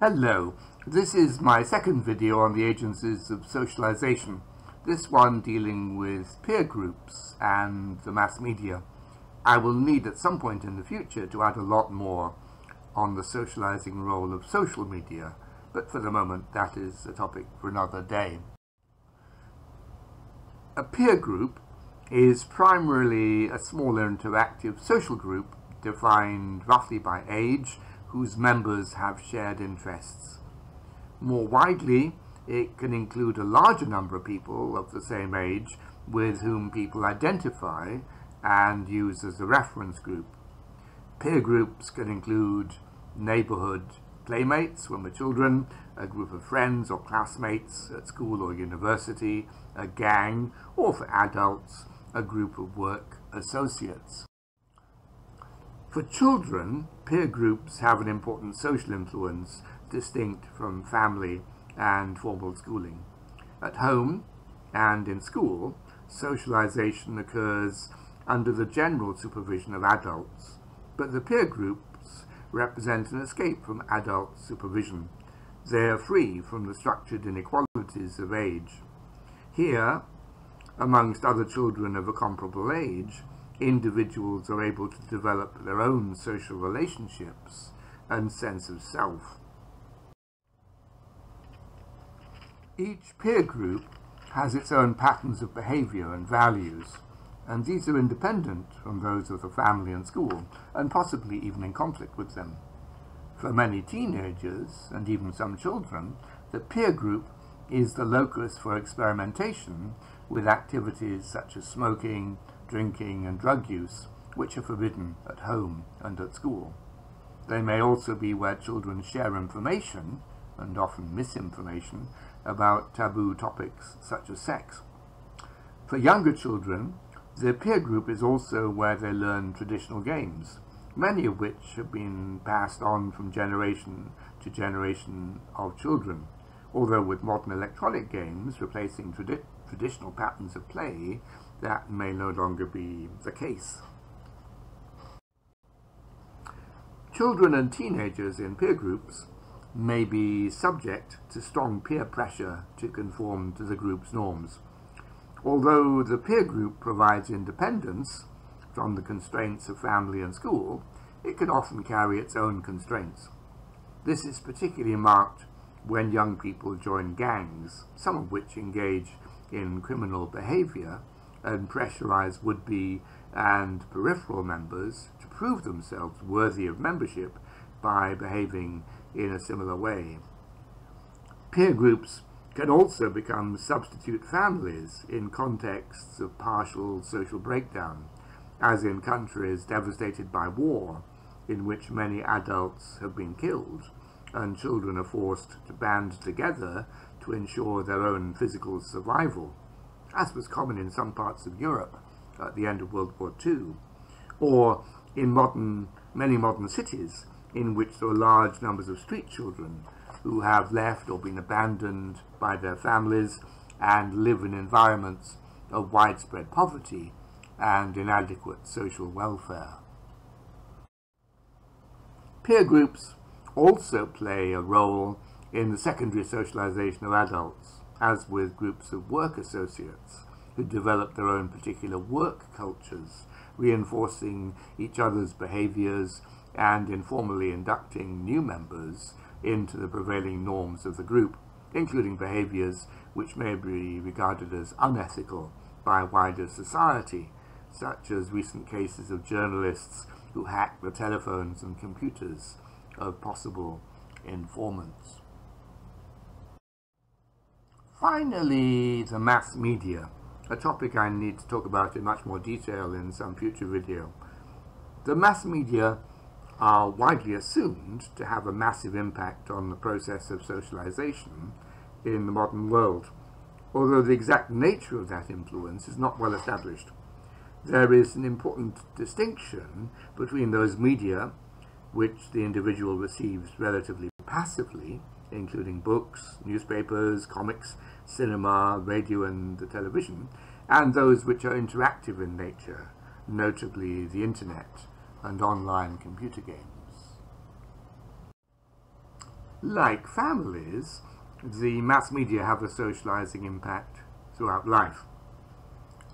Hello, this is my second video on the agencies of socialization, this one dealing with peer groups and the mass media. I will need at some point in the future to add a lot more on the socializing role of social media, but for the moment that is a topic for another day. A peer group is primarily a small interactive social group defined roughly by age, whose members have shared interests. More widely, it can include a larger number of people of the same age with whom people identify and use as a reference group. Peer groups can include neighborhood playmates when we're children, a group of friends or classmates at school or university, a gang, or for adults, a group of work associates. For children, peer groups have an important social influence distinct from family and formal schooling. At home and in school, socialization occurs under the general supervision of adults, but the peer groups represent an escape from adult supervision. They are free from the structured inequalities of age. Here, amongst other children of a comparable age, individuals are able to develop their own social relationships and sense of self. Each peer group has its own patterns of behavior and values, and these are independent from those of the family and school, and possibly even in conflict with them. For many teenagers, and even some children, the peer group is the locus for experimentation with activities such as smoking, drinking and drug use, which are forbidden at home and at school. They may also be where children share information, and often misinformation, about taboo topics such as sex. For younger children, the peer group is also where they learn traditional games, many of which have been passed on from generation to generation of children, although with modern electronic games replacing traditional patterns of play, that may no longer be the case. Children and teenagers in peer groups may be subject to strong peer pressure to conform to the group's norms. Although the peer group provides independence from the constraints of family and school, it can often carry its own constraints. This is particularly marked when young people join gangs, some of which engage in criminal behavior and pressurize would-be and peripheral members to prove themselves worthy of membership by behaving in a similar way. Peer groups can also become substitute families in contexts of partial social breakdown, as in countries devastated by war, in which many adults have been killed, and children are forced to band together to ensure their own physical survival, as was common in some parts of Europe at the end of World War II, or in many modern cities in which there are large numbers of street children who have left or been abandoned by their families and live in environments of widespread poverty and inadequate social welfare. Peer groups also play a role in the secondary socialization of adults, as with groups of work associates who develop their own particular work cultures, reinforcing each other's behaviors and informally inducting new members into the prevailing norms of the group, including behaviors which may be regarded as unethical by wider society, such as recent cases of journalists who hack the telephones and computers of possible informants. Finally, the mass media, a topic I need to talk about in much more detail in some future video. The mass media are widely assumed to have a massive impact on the process of socialization in the modern world, although the exact nature of that influence is not well established. There is an important distinction between those media which the individual receives relatively passively, including books, newspapers, comics, cinema, radio and the television, and those which are interactive in nature, notably the internet and online computer games. Like families, the mass media have a socializing impact throughout life.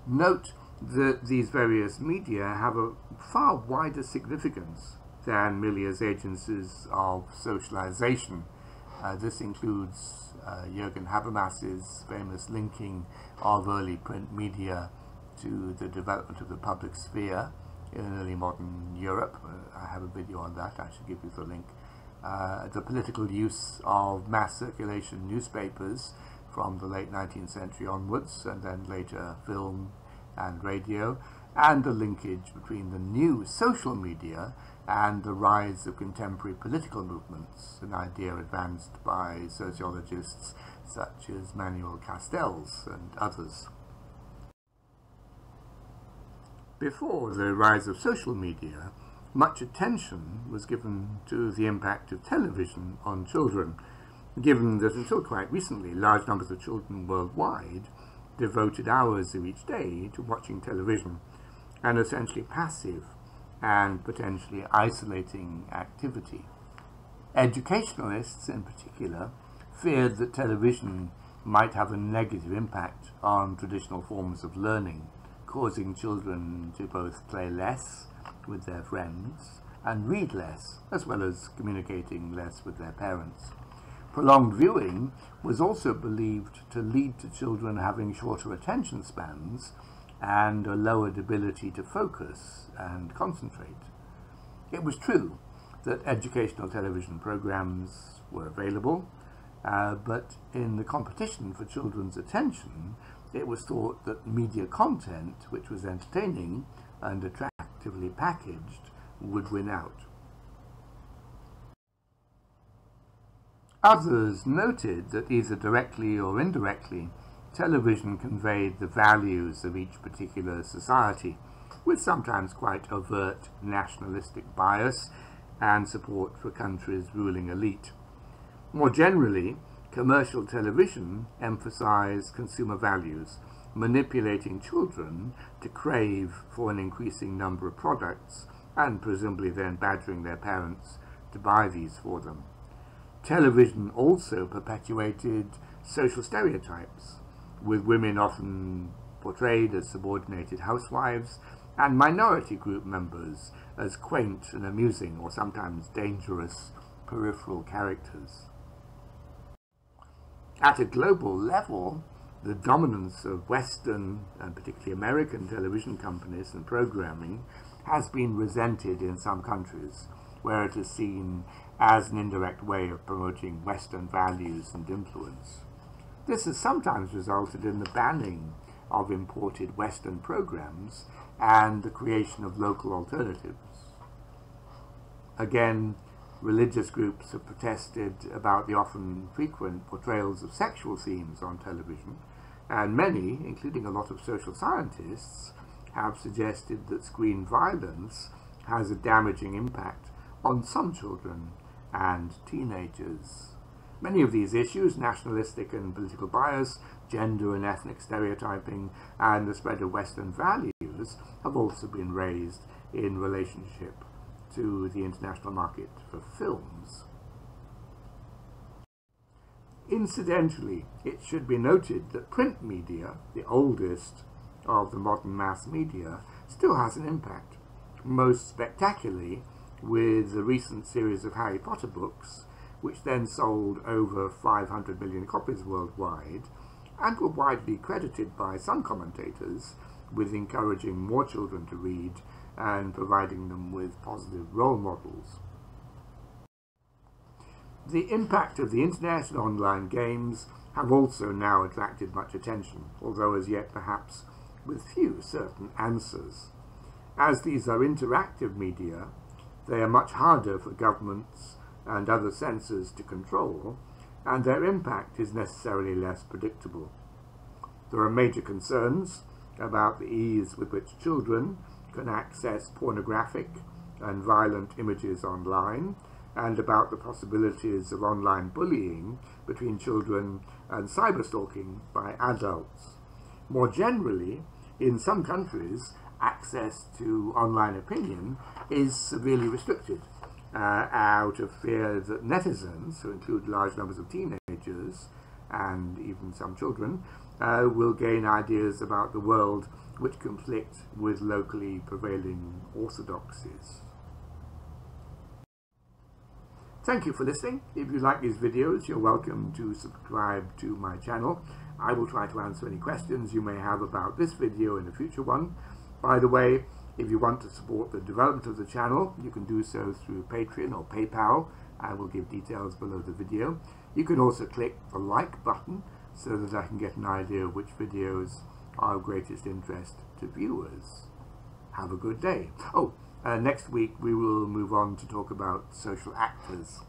Note that these various media have a far wider significance than merely as agencies of socialization. This includes Jürgen Habermas's famous linking of early print media to the development of the public sphere in early modern Europe. I have a video on that, I should give you the link. The political use of mass circulation newspapers from the late 19th century onwards, and then later film and radio, and the linkage between the new social media and the rise of contemporary political movements, an idea advanced by sociologists such as Manuel Castells and others. Before the rise of social media, much attention was given to the impact of television on children, given that until quite recently large numbers of children worldwide devoted hours of each day to watching television, an essentially passive and potentially isolating activity. Educationalists in particular feared that television might have a negative impact on traditional forms of learning, causing children to both play less with their friends and read less, as well as communicating less with their parents. Prolonged viewing was also believed to lead to children having shorter attention spans and a lowered ability to focus and concentrate. It was true that educational television programs were available, but in the competition for children's attention, it was thought that media content, which was entertaining and attractively packaged, would win out. Others noted that either directly or indirectly, television conveyed the values of each particular society, with sometimes quite overt nationalistic bias and support for countries' ruling elite. More generally, commercial television emphasized consumer values, manipulating children to crave for an increasing number of products, and presumably then badgering their parents to buy these for them. Television also perpetuated social stereotypes, with women often portrayed as subordinated housewives and minority group members as quaint and amusing, or sometimes dangerous, peripheral characters. At a global level, the dominance of Western, and particularly American, television companies and programming has been resented in some countries, where it is seen as an indirect way of promoting Western values and influence. This has sometimes resulted in the banning of imported Western programs and the creation of local alternatives. Again, religious groups have protested about the often frequent portrayals of sexual themes on television, and many, including a lot of social scientists, have suggested that screen violence has a damaging impact on some children and teenagers. Many of these issues, nationalistic and political bias, gender and ethnic stereotyping, and the spread of Western values, have also been raised in relationship to the international market for films. Incidentally, it should be noted that print media, the oldest of the modern mass media, still has an impact, most spectacularly with the recent series of Harry Potter books, which then sold over 500 million copies worldwide, and were widely credited by some commentators with encouraging more children to read and providing them with positive role models. The impact of the internet and online games have also now attracted much attention, although as yet perhaps with few certain answers. As these are interactive media, they are much harder for governments and other censors to control, and their impact is necessarily less predictable. There are major concerns about the ease with which children can access pornographic and violent images online, and about the possibilities of online bullying between children and cyberstalking by adults. More generally, in some countries, access to online opinion is severely restricted, out of fear that netizens, who include large numbers of teenagers and even some children, will gain ideas about the world which conflict with locally prevailing orthodoxies. Thank you for listening. If you like these videos, you're welcome to subscribe to my channel. I will try to answer any questions you may have about this video in a future one. By the way, if you want to support the development of the channel, you can do so through Patreon or PayPal. I will give details below the video. You can also click the like button so that I can get an idea of which videos are of greatest interest to viewers. Have a good day. Next week we will move on to talk about social actors.